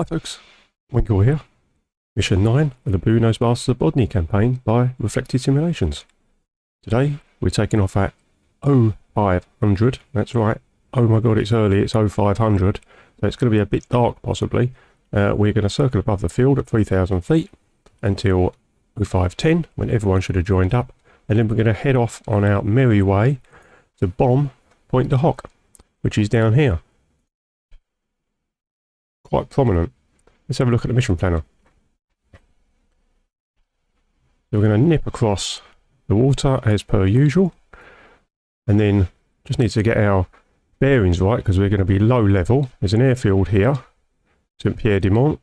Hi folks, Winkle here. Mission 9 of the Blue Nose Masters of Bodney campaign by Reflected Simulations. Today we're taking off at 0500, that's right, oh my god it's early, it's 0500, so it's going to be a bit dark possibly. We're going to circle above the field at 3000 feet until 0510 when everyone should have joined up, and then we're going to head off on our merry way to bomb Pointe du Hoc, which is down here. Quite prominent. Let's have a look at the mission planner. So we're going to nip across the water as per usual, and then just need to get our bearings right because we're going to be low level. There's an airfield here, St Pierre du Mont,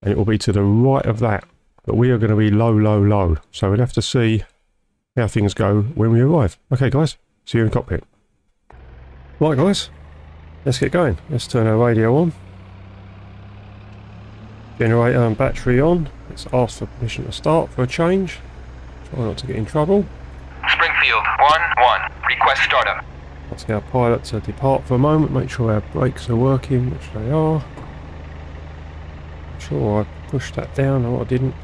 and it will be to the right of that, but we are going to be low, so we'll have to see how things go when we arrive. Okay guys, see you in the cockpit. Right guys, let's get going. Let's turn our radio on. Generator and battery on. Let's ask for permission to start for a change. Try not to get in trouble. Springfield 1-1. Request startup. Ask our pilot to depart for a moment. Make sure our brakes are working, which they are. I'm sure I pushed that down, or I didn't.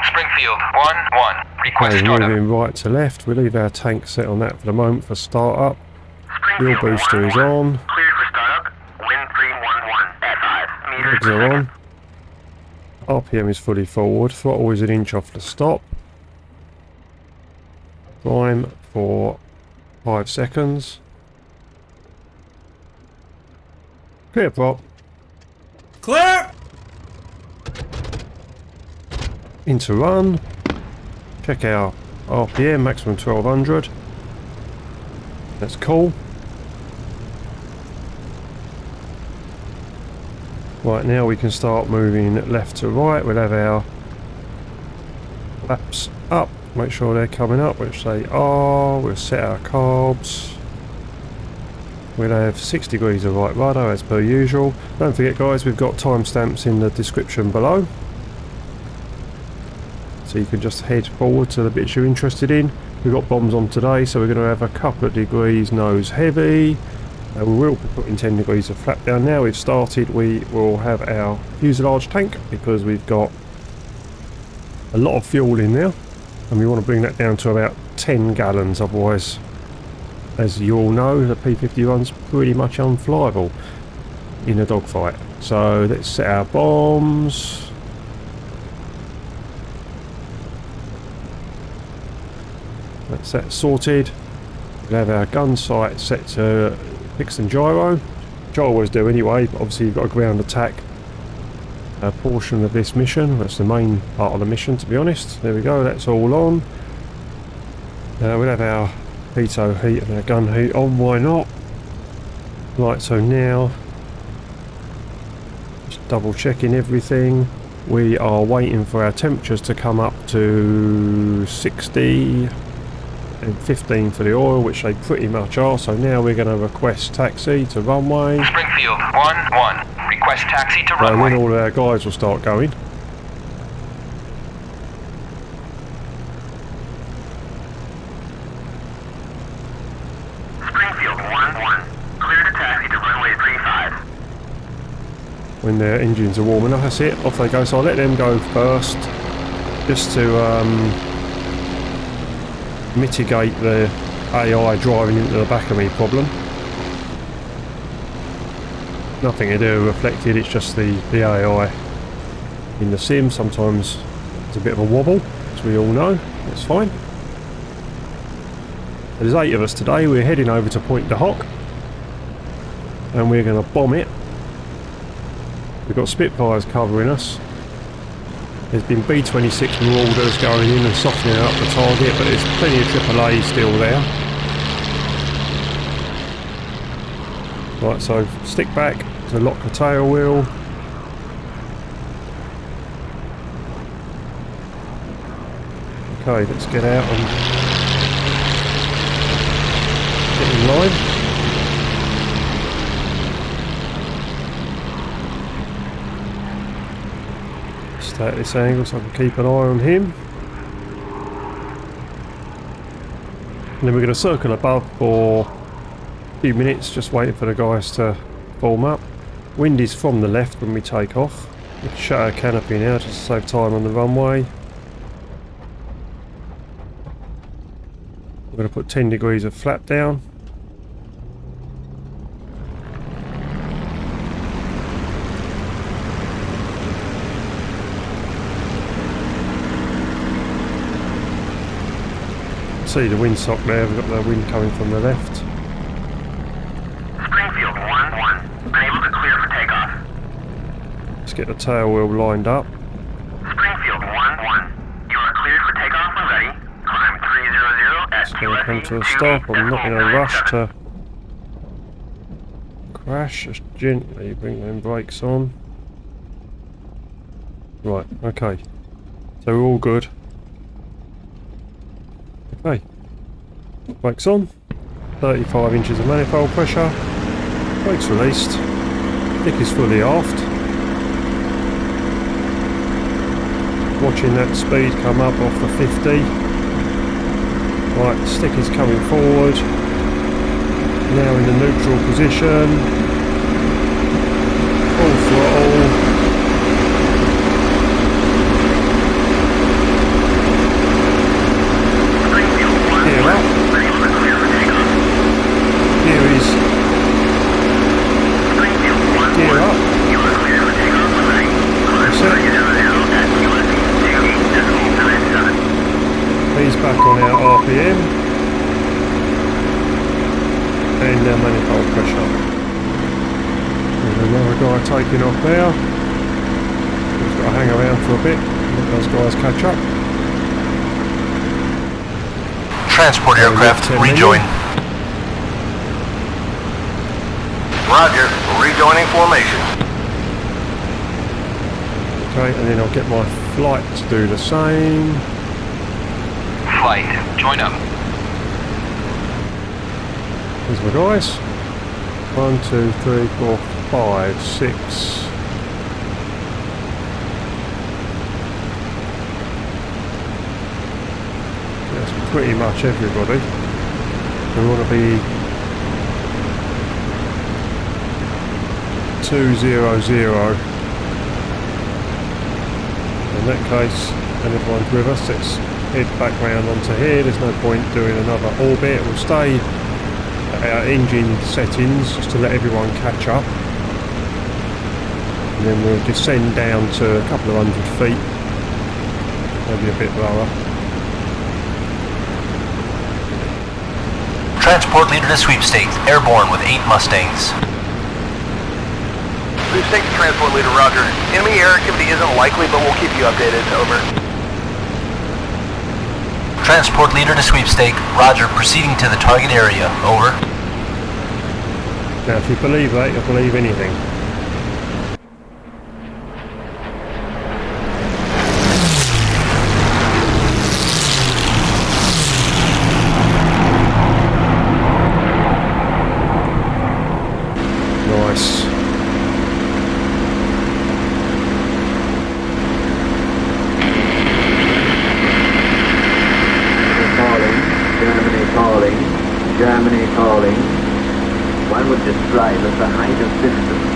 Springfield 1-1. Request Okay, startup. moving right to left. We'll leave our tank set on that for the moment for startup. Wheel booster is on. Clear for startup. Wind 311 at 5 meters. Legs are on. RPM is fully forward. Throttle is an inch off the stop. Climb for 5 seconds. Clear prop. Clear! Into run. Check our RPM, maximum 1200. That's cool. Right, now we can start moving left to right. We'll have our flaps up, make sure they're coming up, which they are. We'll set our carbs. We'll have 6 degrees of right rudder as per usual. Don't forget guys, we've got timestamps in the description below, so you can just head forward to the bits you're interested in. We've got bombs on today, so we're going to have a couple of degrees nose heavy. We will be putting 10 degrees of flap down. Now we've started, we will have our fuselage tank because we've got a lot of fuel in there, and we want to bring that down to about 10 gallons, otherwise, as you all know, the P-51's pretty much unflyable in a dogfight. So let's set our bombs. That's that sorted. We'll have our gun sight set to fixed and gyro, which I always do anyway, but obviously you've got a ground attack portion of this mission. That's the main part of the mission, to be honest. There we go, that's all on. We'll have our pitot heat and our gun heat on, why not? Right, so now just double checking everything. We are waiting for our temperatures to come up to 60 and 15 for the oil, which they pretty much are. So now we're going to request taxi to runway. Springfield 1-1. Request taxi to runway. And then all of our guys will start going. Springfield 1-1. Clear to taxi to runway 35. When their engines are warming up, that's it, off they go. So I'll let them go first, just to mitigate the AI driving into the back of me problem. Nothing to do with Reflected, it's just the AI in the sim. Sometimes it's a bit of a wobble, as we all know. That's fine. There's 8 of us today. We're heading over to Pointe du Hoc, and we're going to bomb it. We've got Spitfires covering us. There's been B-26 Marauders going in and softening up the target, but there's plenty of AAA still there. Right, so stick back to lock the tail wheel. Okay, let's get out and get in line. Stay at this angle so I can keep an eye on him. And then we're going to circle above for a few minutes, just waiting for the guys to platform up. Wind is from the left when we take off. We can shut our canopy now just to save time on the runway. We're going to put 10 degrees of flap down. See the windsock there, we've got the wind coming from the left. Springfield 1-1. Unable to clear for takeoff. Let's get the tail wheel lined up. Springfield 1-1. You are cleared for takeoff when ready. Climb 300 at It's going to come to a stop. I'm not in a rush to crash. Just gently bring them brakes on. Right, okay. So we're all good. Okay. Brakes on. 35 inches of manifold pressure. Brakes released. Stick is fully aft. Watching that speed come up off the 50. Right, stick is coming forward. Now in the neutral position. Full throttle. Gear up. Gear is. Gear up. That's it. He's back on our RPM and our manifold pressure. There's another guy taking off there. He's got to hang around for a bit and let those guys catch up. Transport aircraft rejoin. Roger, rejoining formation. Okay, and then I'll get my flight to do the same. Flight, join up. Here's my guys. 1, 2, 3, 4, 5, 6. That's pretty much everybody. We want to be 200. In that case, and everyone's with us, let's head back round onto here. There's no point doing another orbit. We'll stay at our engine settings just to let everyone catch up. And then we'll descend down to a couple of 100 feet. Maybe a bit lower. Transport leader to sweepstakes, airborne with 8 Mustangs. Sweepstakes transport leader, roger. Enemy air activity isn't likely, but we'll keep you updated. Over. Transport leader to sweepstake, roger. Proceeding to the target area. Over. Now if you believe that, you'll believe anything. Nice. Germany calling. One would describe as the height of distance.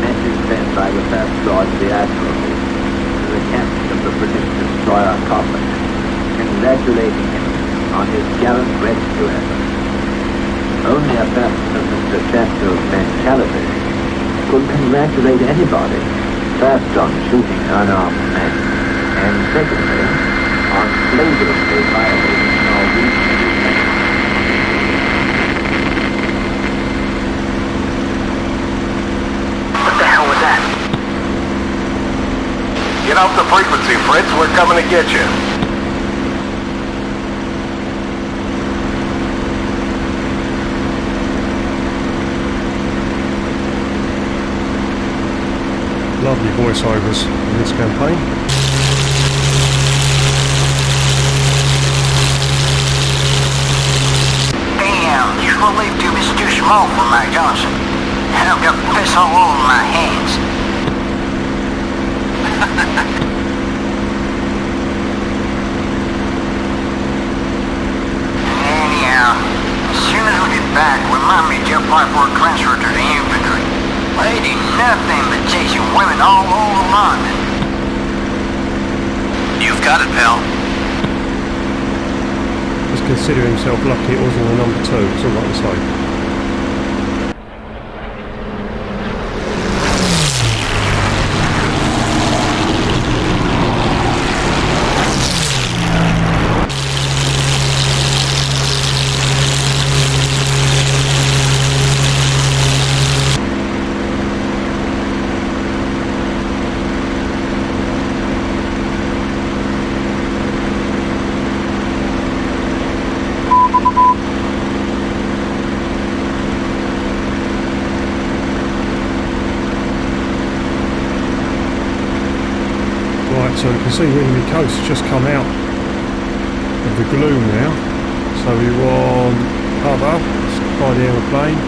Message sent by the first lord of the Admiralty to the captain of the British destroyer Coffin, congratulating him on his gallant rescue effort. Only a person of Mr. Chatfield's mentality could congratulate anybody, first on shooting unarmed men, and secondly, on flagrantly violating Norwegian. Get off the frequency, Fritz. We're coming to get you. Lovely voiceovers in this campaign. Damn, you believe to be too small for my Johnson. I've got piss all over my hands. Anyhow, as soon as we get back, remind me to apply for a transfer to the infantry. nothing but chasing women all over London. You've got it, pal. Just consider himself lucky it wasn't the number 2, that's all I can say. So you can see Windy Coast has just come out of the gloom now. So we want other, let's fly the aeroplane.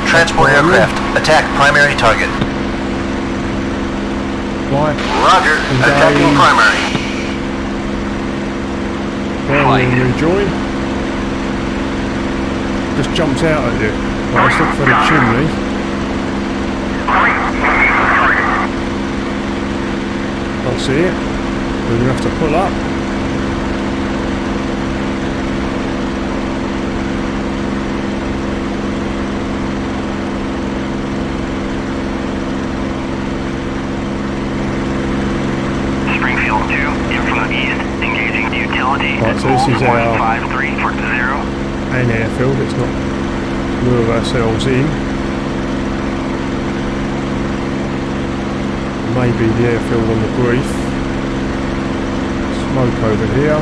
Transport aircraft. Attack primary target. Right. Roger. Attacking primary. Well, we rejoin. Just jumps out at you. Right, let's look for the chimney. Can't see it. We're going to have to pull up. Springfield 2, in from the east, engaging utility. Right, so this is our 153 for 0. an airfield. Let's not lure ourselves in. Maybe the airfield on the brief. Smoke over here.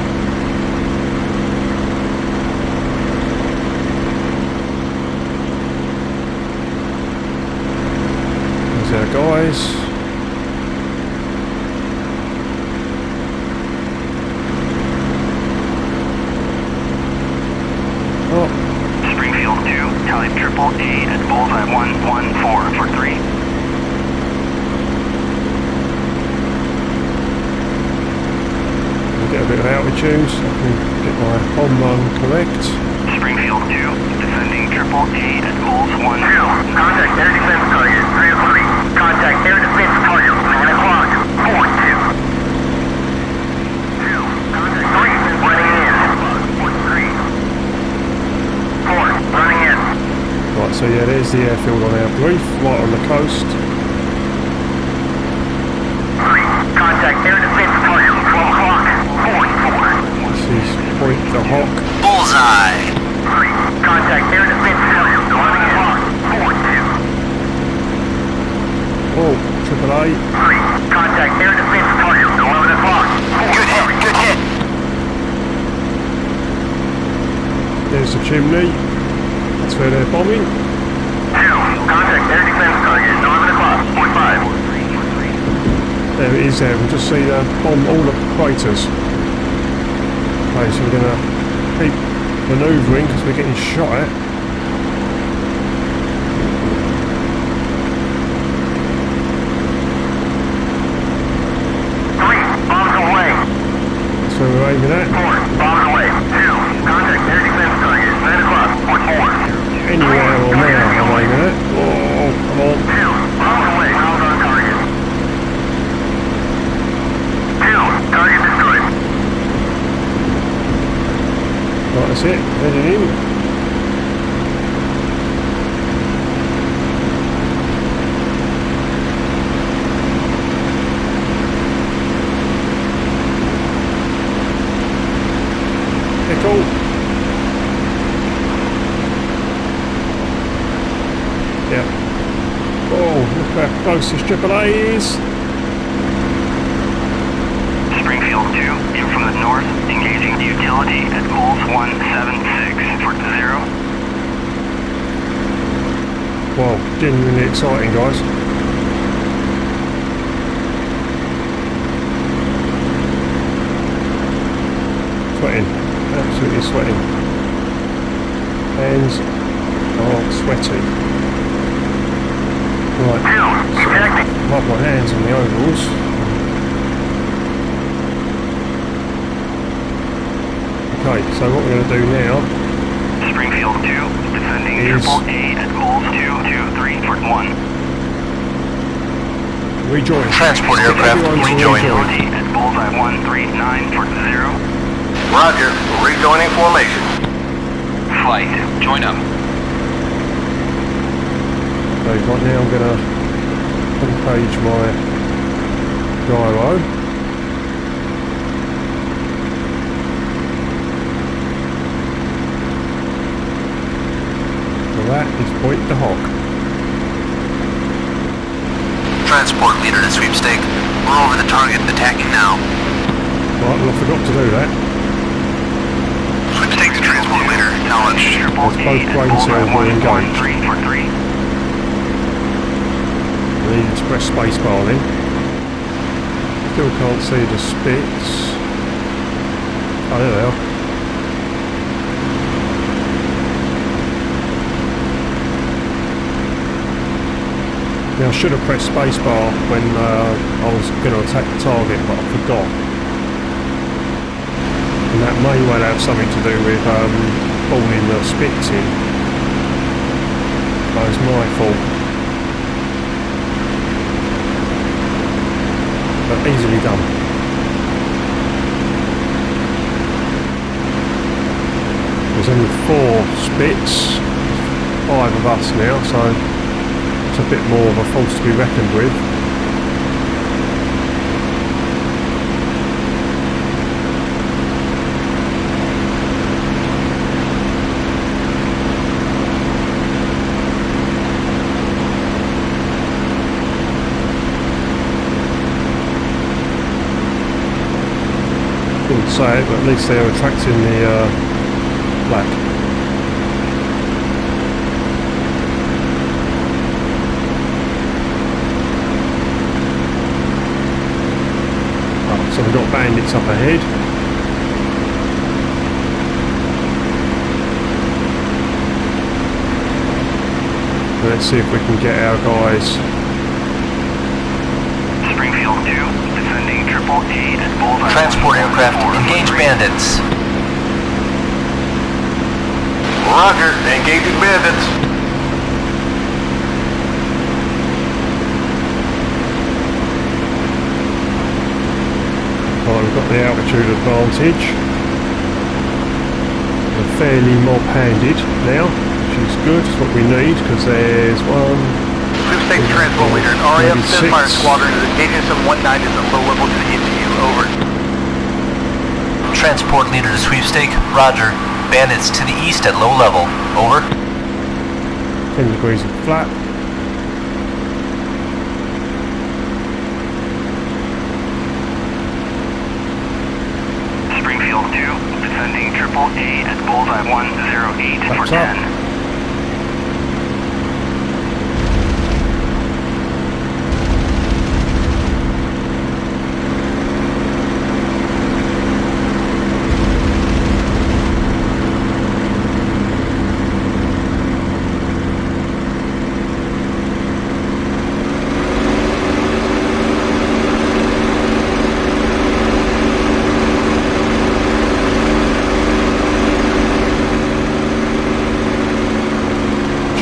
There's our guys. Oh. Springfield 2, tally 888 at bullseye 114 for 3. Get a bit of altitude so I can get my home run correct. Springfield 2, descending 888 at Bulls 1. 2, contact air defense target 303. Contact air defense target 9 o'clock. 4-2. 2, contact 3, running in. 3. 4, running in. Right, so yeah, there's the airfield on our brief, right on the coast. 3, contact air defense target 12 o'clock. This is Pointe du Hoc. Bullseye. 3, contact air defense target 11 o'clock. 4-2. Oh, AAA. 3, contact air defense target 11 o'clock. Good hit, good hit. There's the chimney. That's where they're bombing. 2, contact air defense target 11 o'clock. 0.5. There it is there. We'll just see bomb all the craters. Okay, so we're going to keep manoeuvring because we're getting shot at. Bombs away. That's where we're aiming at. 4, bombs away. 2, contact air defense target 9 o'clock. 4. Anywhere or now I'm aiming at. Oh, come on. 2, bombs away. Bombs on target. 2, target destroyed. Right, that's it. Heading in. Echo. Yeah. Oh, look how close this AAA is. Springfield 2, in from the north, engaging utility at Bulls 176 for 0. Wow, genuinely exciting, guys. Sweating, absolutely sweating. Hands are sweaty. Right, so wipe my hands on the overalls. Okay, so what we're going to do now Springfield 2, defending is Triple A at Bulls 223 for 1. rejoin. Transport aircraft Everyone's rejoin. Triple A at Bullseye 139 for 0. Roger. Rejoining formation. Flight, join up. Okay, right now I'm going to unpage my gyro. So that is Pointe du Hoc. Transport leader to sweepstake. We're over the target. Attacking now. Right, well I forgot to do that. Sweepstake to transport leader. Acknowledge. Triple Both A brain at Bullseye cells were engaged. 113 for 3. I need to press spacebar then. Still can't see the spits. Oh, there they are. Now I should have pressed spacebar when I was going to attack the target, but I forgot. And that may well have something to do with pulling the spits in. That was my fault. But easily done. There's only 4 spits, 5 of us now, so it's a bit more of a force to be reckoned with. Wouldn't say it, but at least they're attracting the black. So we've got bandits up ahead. Let's see if we can get our guys. Springfield 2, defending Triple A at Bullseye. Transport aircraft. Engage bandits. Roger. Engaging bandits. Right, we've got the altitude advantage. We're fairly mob-handed now, which is good. It's what we need, because there's one... Sweepstake transport leader. RAF Spitfire squadron is engaging some 190s at low level to the ECU. Over. Transport leader to sweepstake. Roger. Bandits to the east at low level. Over. 10 degrees of flap. Springfield 2, defending Triple A at Bullseye 108 for What's 10. up?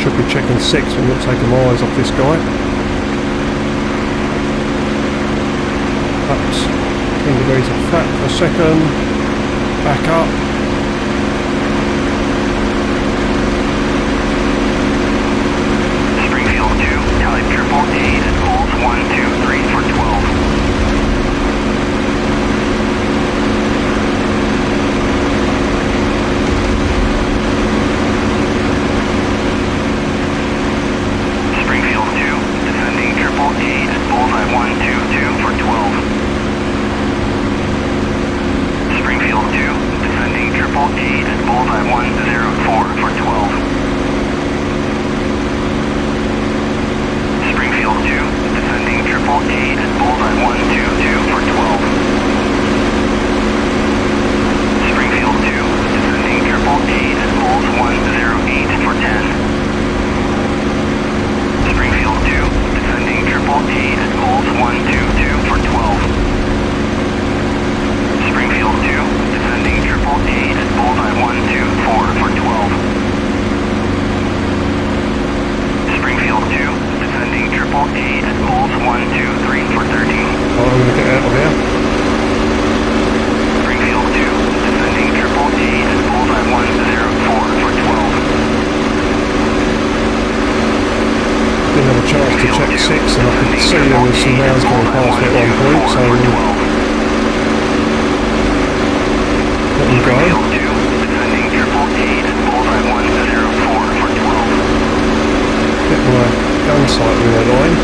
Should be checking 6, we're not taking my eyes off this guy. Up 10 degrees of flap for a second. Back up. Springfield 2, type Triple A at Bulls 123 for 12. Bullseye 122 for 12. Springfield 2, defending Triple A at Bullseye 104 for 12. Springfield 2, defending Triple A at Bullseye 122 for 12. Springfield 2, defending Triple A at Bulls 108 for 10. Springfield 2, defending Triple A at Bulls 122 for 12. Springfield 2, defending Triple A at Bullseye 124 for 12. to check 6 and I could see there was some rounds going past me at one point, so let them go. Get my gun sight realigned.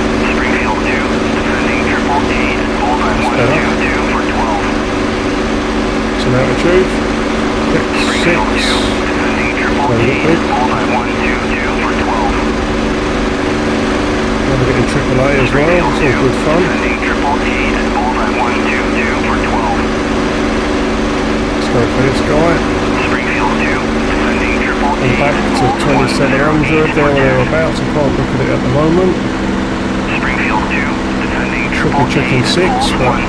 Some altitude. Check 6. Liquid. Now we're getting AAA as well, it's all good fun. Let's go for this guy. And back to 2700, there or thereabouts, I can't look at it at the moment. Triple checking 6, but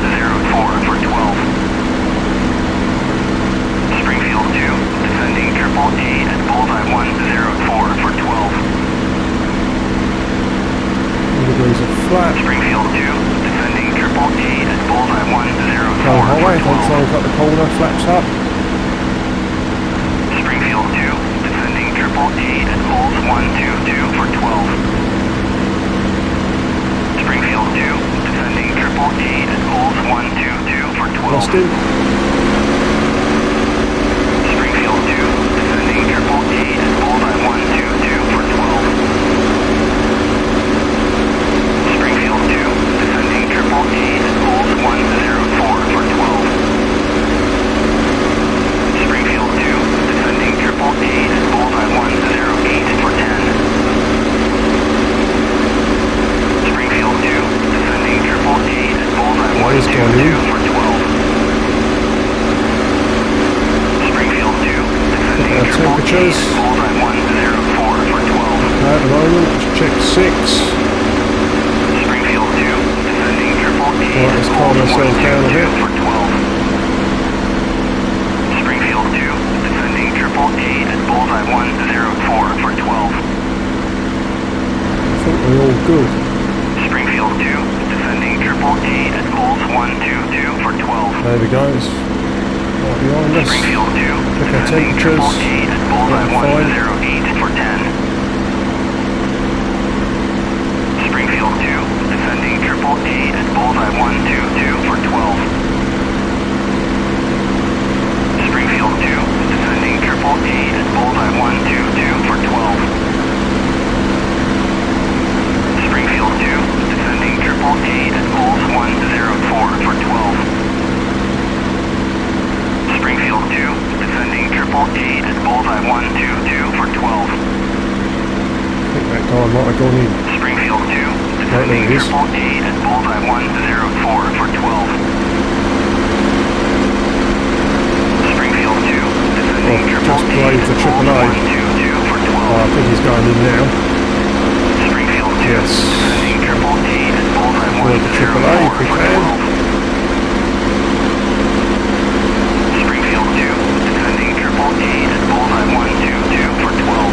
degrees of flat. Springfield 2, defending Triple T at bullseye 104. Go high, don't try and cut the corner, flaps up. Springfield 2, defending Triple T at bulls 122 for 12. Springfield 2, defending Triple T at bulls 122 for 12. Lost him. Springfield 2, defending Triple T at bullseye 122 for 12. Springfield 2, defending Triple T at bulls 104 for 12. Springfield 2, defending Triple T at bullseye 108 for 10. Springfield 2, defending Triple T at bullseye 122 for 12. Springfield 2, defending Triple T at bullseye 104 for 12. At the moment, let's check 6. Springfield 2, defending Triple T Right, let's calm ourselves down a bit. for 12. Springfield 2, defending Triple T at bullseye 104 for 12. I think we're all good. Springfield 2, defending Triple T at bulls 122 for 12. There we go, it's right behind us. Springfield 2, Check our defending Triple temperatures. T at bullseye Fine. 108 for 10. Springfield 2, defending Triple T at bullseye 122 for 12. Springfield 2, defending Triple T at bullseye 122 for 12. Springfield 2, defending Triple T at bulls 104 for 12. Springfield 2, defending Triple T at bullseye 122 for 12. I think that guy might have gone in. Springfield 2, Right, defending there he is. Triple T at bullseye 104 for 12. Springfield 2, defending Oh, Triple just T played for at triple bulls A. 122 for 12. I think he's going in now. Springfield 2, Yes. defending Triple T at bullseye For the triple A if we 104 for can. 12. Springfield 2, defending Triple T at bullseye 122 for 12.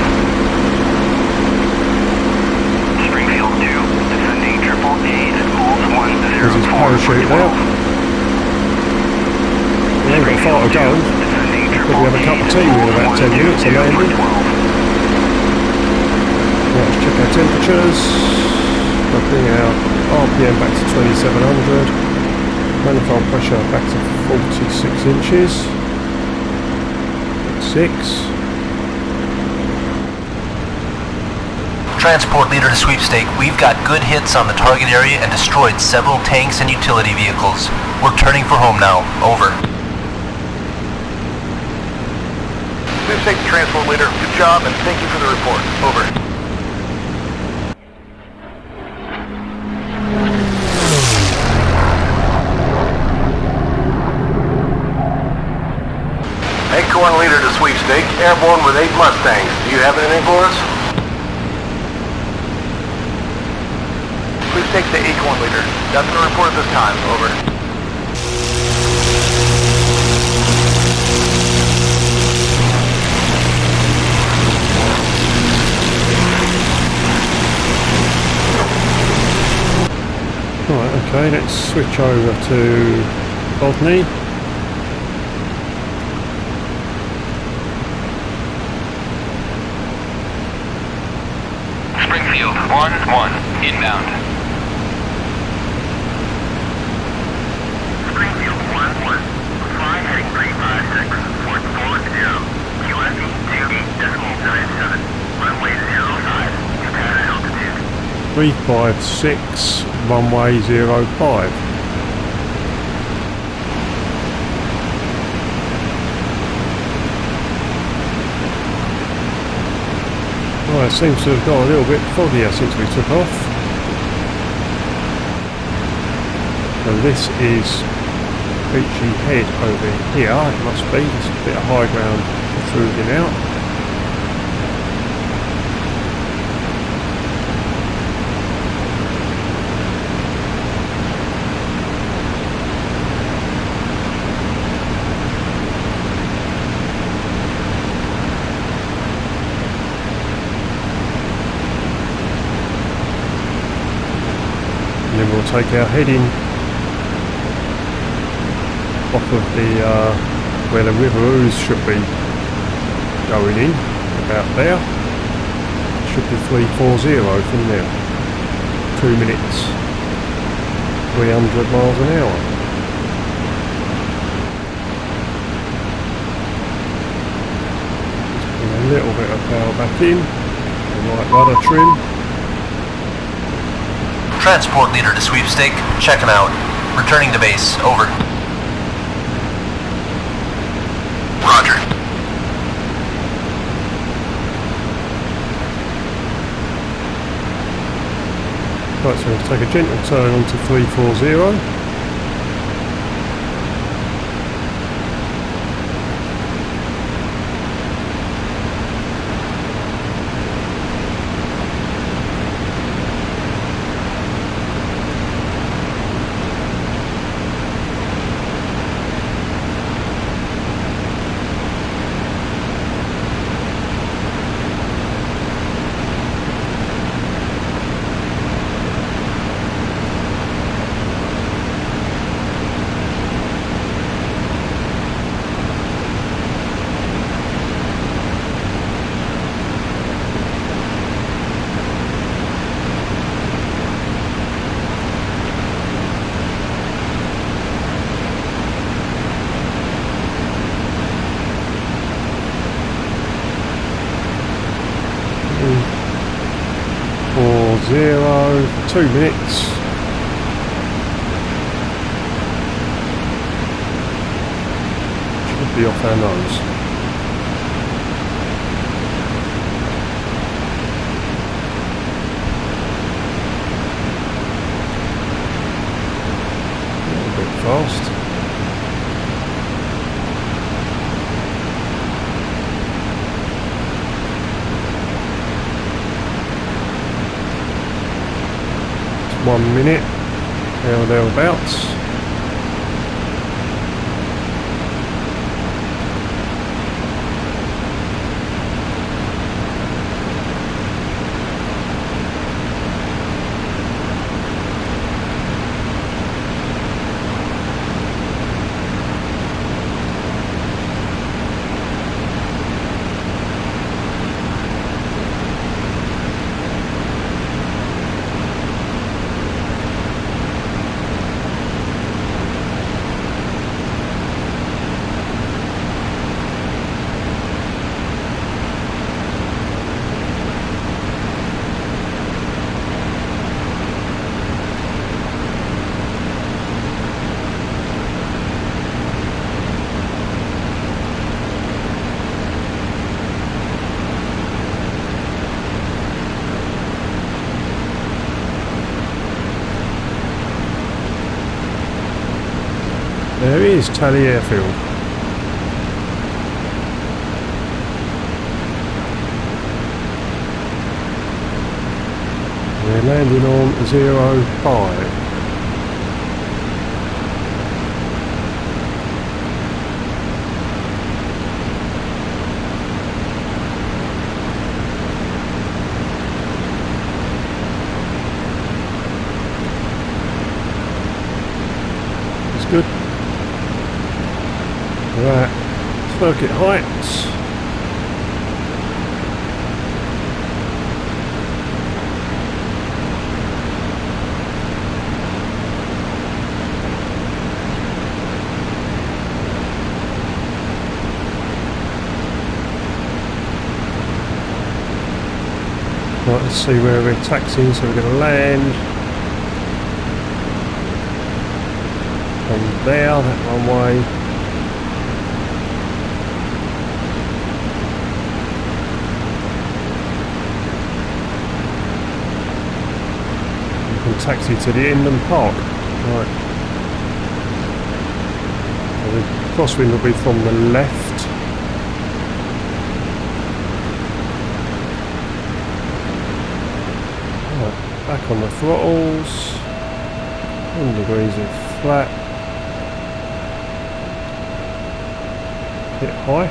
Springfield 2, defending Triple T at bulls There's his 104 for parachute 12. out. We ain't got far to go. Defending Probably Triple have a T cup of at tea in bulls about 10 minutes of 122 for landing. 12. Right, let's check our temperatures. We'll bring our RPM back to 2700. Manifold pressure back to 46 inches. 6. Transport leader to sweepstake, we've got good hits on the target area and destroyed several tanks and utility vehicles. We're turning for home now. Over. Sweepstake to transport leader, good job and thank you for the report. Over. Acorn leader to sweepstake, airborne with 8 Mustangs. Do you have anything for us? Sweepstake to Acorn leader. Nothing to report at this time. Over. Right, okay, let's switch over to Bodney. Springfield Field 1-1, inbound. Springfield 1-1, fly heading 356, port forward 0, QFE 28.97, runway 05, Japan altitude. 356, runway 05. Well, it seems to have got a little bit foggier since we took off. So this is Beachy Head over here, it must be. There's a bit of high ground protruding out. And then we'll take our heading off of the where the River Ouse should be going in, about there. Should be 340 from there. 2 minutes, 300 miles an hour. Just put a little bit of power back in, the right rudder trim. Transport leader to sweepstake, checking out. Returning to base, over. Roger. Right, so we'll take a gentle turn onto 340. For 2 minutes. Should be off our nose. A little bit fast. It's 1 minute, there or thereabouts. There is Tally Airfield. We're landing on 05. It's good. Right, circuit heights. Right, let's see where we're taxiing, so we're going to land from there, that runway. We can taxi to the end and park. Right. So the crosswind will be from the left. Back on the throttles, 10 degrees of flat, bit high.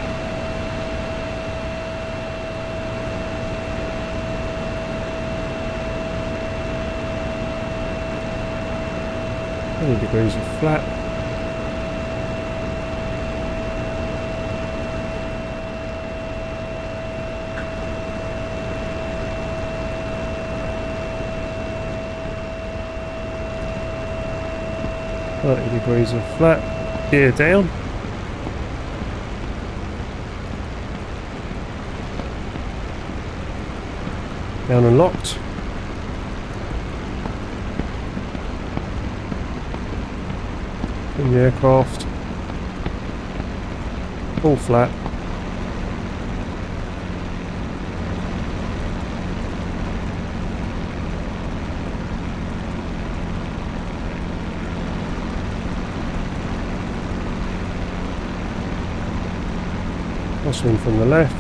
Degrees of flat. Degrees of flat, gear down. Down and locked. In the aircraft. All flat. Crosswind from the left.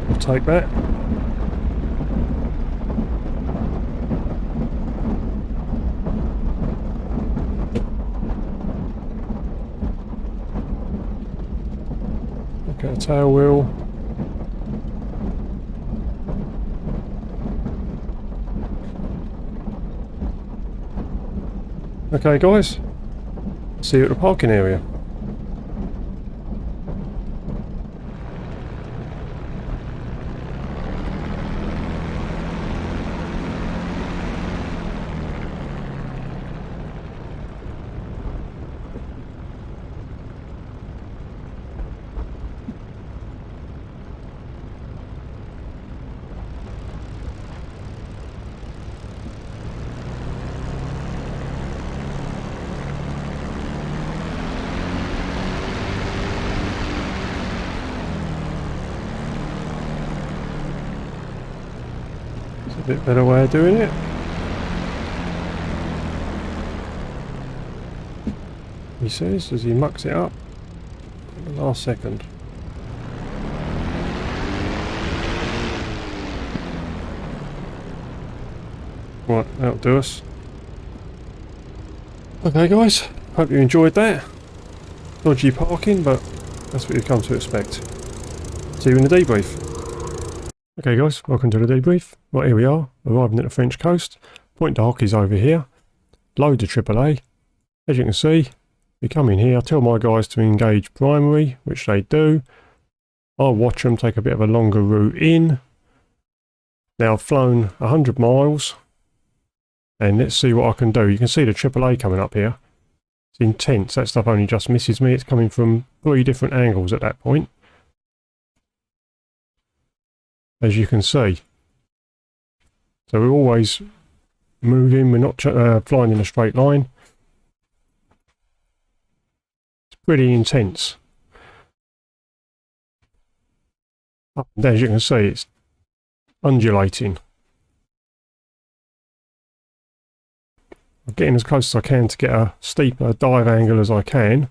We'll take that. Look at the tail wheel. Okay guys, see you at the parking area. Bit better way of doing it. He says as he mucks it up at the last second. Right, that'll do us. Okay guys, hope you enjoyed that. Dodgy parking, but that's what you've come to expect. See you in the debrief. Okay guys, welcome to the debrief. Right, here we are, arriving at the French coast. Pointe du Hoc is over here. Load of AAA. As you can see, we come in here, I tell my guys to engage primary, which they do. I'll watch them take a bit of a longer route in. Now I've flown 100 miles. And let's see what I can do. You can see the AAA coming up here. It's intense, that stuff only just misses me. It's coming from 3 different angles at that point. As you can see. So we're always moving, we're not flying in a straight line. It's pretty intense. Up and down, as you can see, it's undulating. I'm getting as close as I can to get a steeper dive angle as I can.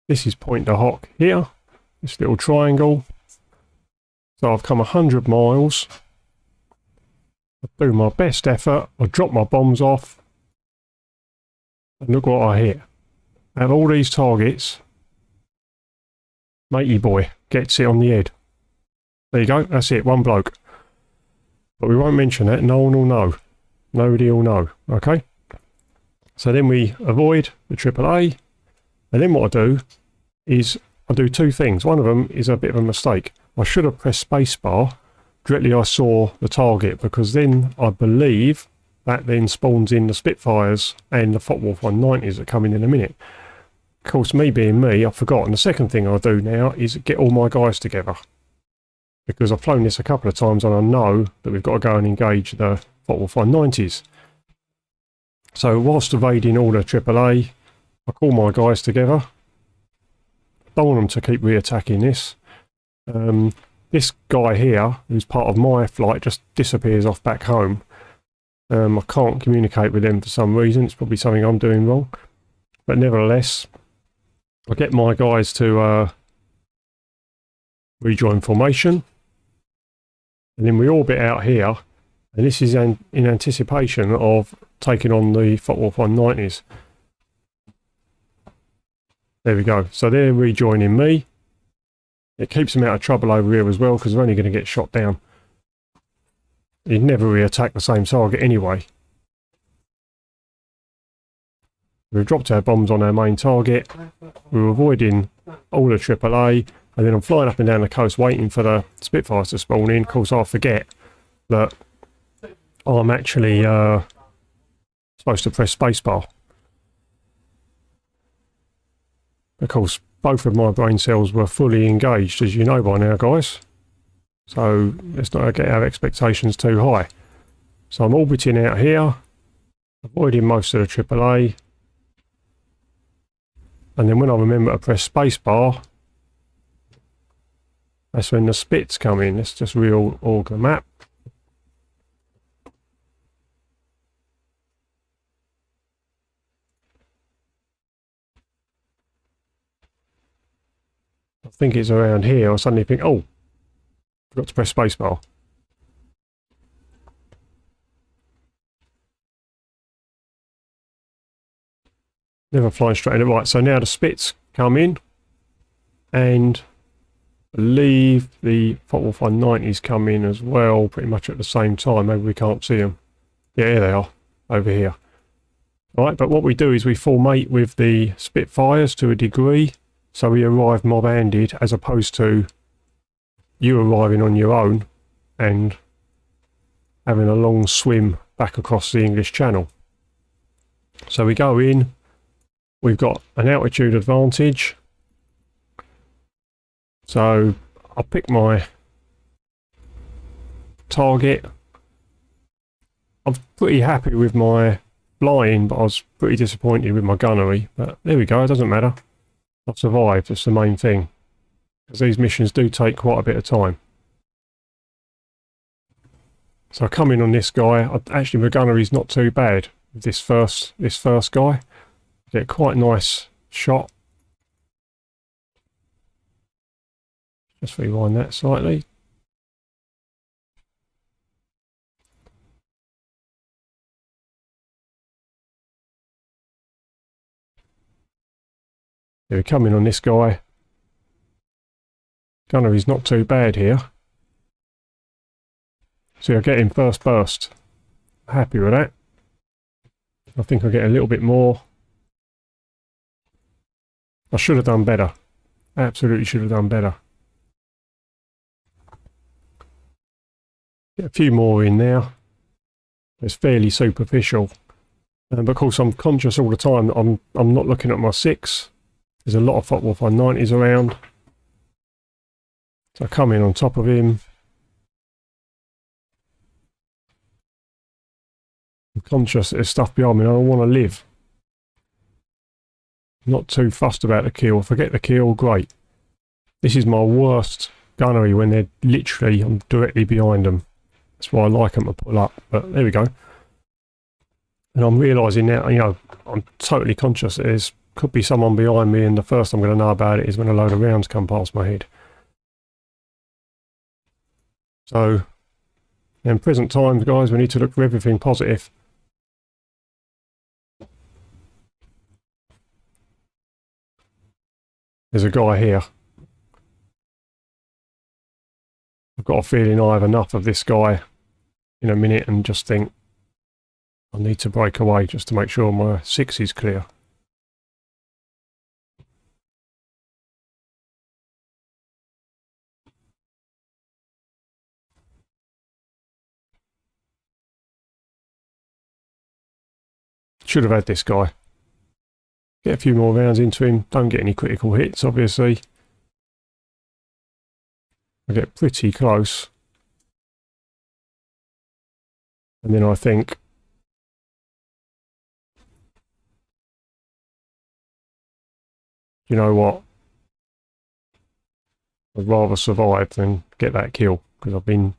This is Pointe du Hoc here, this little triangle. So I've come 100 miles. I do my best effort. I drop my bombs off. And look what I hit. Out of all these targets, matey boy gets it on the head. There you go. That's it. One bloke. But we won't mention that. No one will know. Nobody will know. Okay? So then we avoid the AAA. And then what I do is I do 2 things. One of them is a bit of a mistake. I should have pressed spacebar directly I saw the target, because then I believe that then spawns in the Spitfires and the Focke-Wulf 190s that come in a minute. Of course, me being me, I've forgotten. The second thing I'll do now is get all my guys together. Because I've flown this a couple of times and I know that we've got to go and engage the Focke-Wulf 190s. So whilst evading all the AAA, I call my guys together. Don't want them to keep re-attacking this. This guy here, who's part of my flight, just disappears off back home. I can't communicate with them for some reason. It's probably something I'm doing wrong. But nevertheless, I get my guys to rejoin formation. And then we orbit out here. And this is in anticipation of taking on the Focke-Wulf 190s. There we go. So they're rejoining me. It keeps them out of trouble over here as well because they're only going to get shot down. You'd never re-attack the same target anyway. We've dropped our bombs on our main target. We're avoiding all the AAA. And then I'm flying up and down the coast waiting for the Spitfires to spawn in. Of course, I forget that I'm actually supposed to press spacebar. Of course, both of my brain cells were fully engaged, as you know by now, guys. So let's not get our expectations too high. So I'm orbiting out here, avoiding most of the AAA. And then when I remember to press spacebar, that's when the spits come in. Let's just reorg the map. I think it's around here. I suddenly think, oh, forgot to press spacebar. Never flying straight in it. Right, so now the spits come in, and I believe the Focke-Wulf 190s come in as well, pretty much at the same time. Maybe we can't see them. Yeah, here they are, over here. Right, but what we do is we formate with the Spitfires to a degree, so we arrive mob-handed, as opposed to you arriving on your own and having a long swim back across the English Channel. So we go in, we've got an altitude advantage. So I'll pick my target. I'm pretty happy with my flying, but I was pretty disappointed with my gunnery. But there we go, it doesn't matter. I've survived, that's the main thing. Because these missions do take quite a bit of time. So I come in on this guy. Actually, my gunnery's not too bad with this first guy. Get quite a nice shot. Just rewind that slightly. Here we come in on this guy. Gunnery's not too bad here. So I'll get him first burst. Happy with that. I think I'll get a little bit more. I should have done better. Absolutely should have done better. Get a few more in now. It's fairly superficial. But of course I'm conscious all the time that I'm not looking at my 6. There's a lot of Focke-Wulf 190s around. So I come in on top of him. I'm conscious that there's stuff behind me and I don't want to live. Not too fussed about the kill. Forget the kill, great. This is my worst gunnery when they're literally, I'm directly behind them. That's why I like them to pull up, but there we go. And I'm realising now, you know, I'm totally conscious that there's could be someone behind me, and the first I'm going to know about it is when a load of rounds come past my head. So, in present times, guys, we need to look for everything positive. There's a guy here. I've got a feeling I have enough of this guy in a minute and just think I need to break away just to make sure my 6 is clear. Should have had this guy. Get a few more rounds into him. Don't get any critical hits, obviously. I get pretty close. And then I think, you know what? I'd rather survive than get that kill, because I've been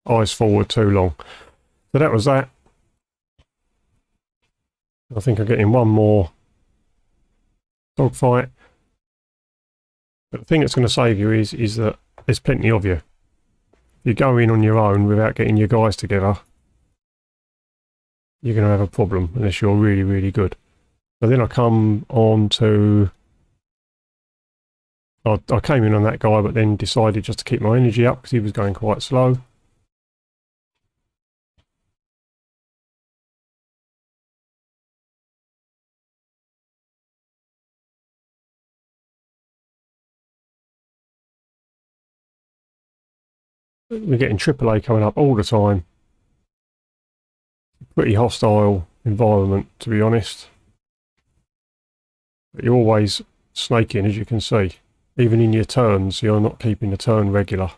eyes forward too long. So that was that. I think I'm getting one more dogfight. But the thing that's going to save you is that there's plenty of you. If you go in on your own without getting your guys together, you're going to have a problem unless you're really, really good. So then I come on to... I came in on that guy, but then decided just to keep my energy up because he was going quite slow. We're getting AAA coming up all the time. Pretty hostile environment, to be honest. But you're always snaking, as you can see. Even in your turns, you're not keeping the turn regular.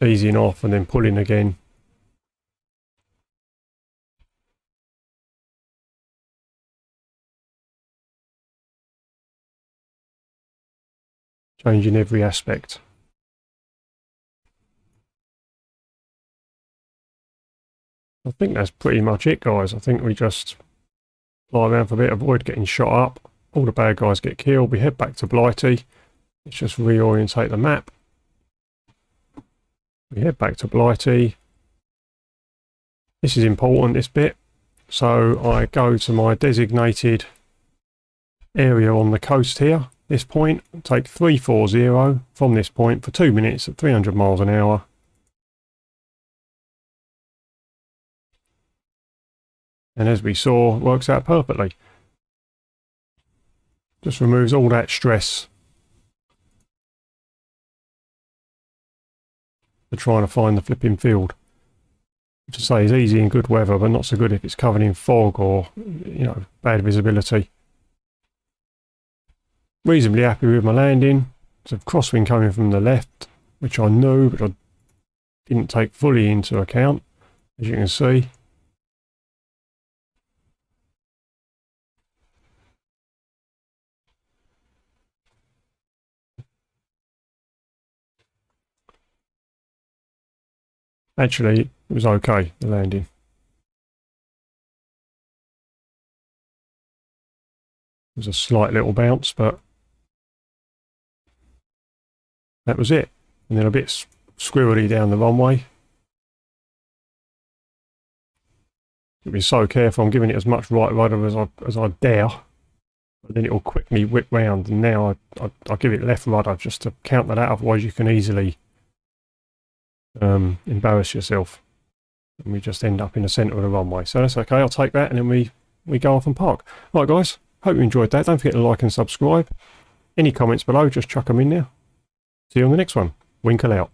Easing off and then pulling again. Changing every aspect. I think that's pretty much it, guys. I think we just fly around for a bit, avoid getting shot up. All the bad guys get killed. We head back to Blighty. Let's just reorientate the map. We head back to Blighty. This is important, this bit. So I go to my designated area on the coast here. This point, take 340 from this point for 2 minutes at 300 miles an hour. And as we saw, it works out perfectly. Just removes all that stress for trying to find the flipping field. Which I say is easy in good weather, but not so good if it's covered in fog or, you know, bad visibility. Reasonably happy with my landing. There's a crosswind coming from the left, which I knew, but I didn't take fully into account, as you can see. Actually, it was okay, the landing. It was a slight little bounce, but that was it. And then a bit squirrely down the runway. You'll be so careful. I'm giving it as much right rudder as I dare. But then it will quickly whip round. And now I give it left rudder just to counter that. Otherwise you can easily embarrass yourself. And we just end up in the centre of the runway. So that's okay. I'll take that and then we go off and park. Right, guys. Hope you enjoyed that. Don't forget to like and subscribe. Any comments below, just chuck them in there. See you on the next one. Winkle out.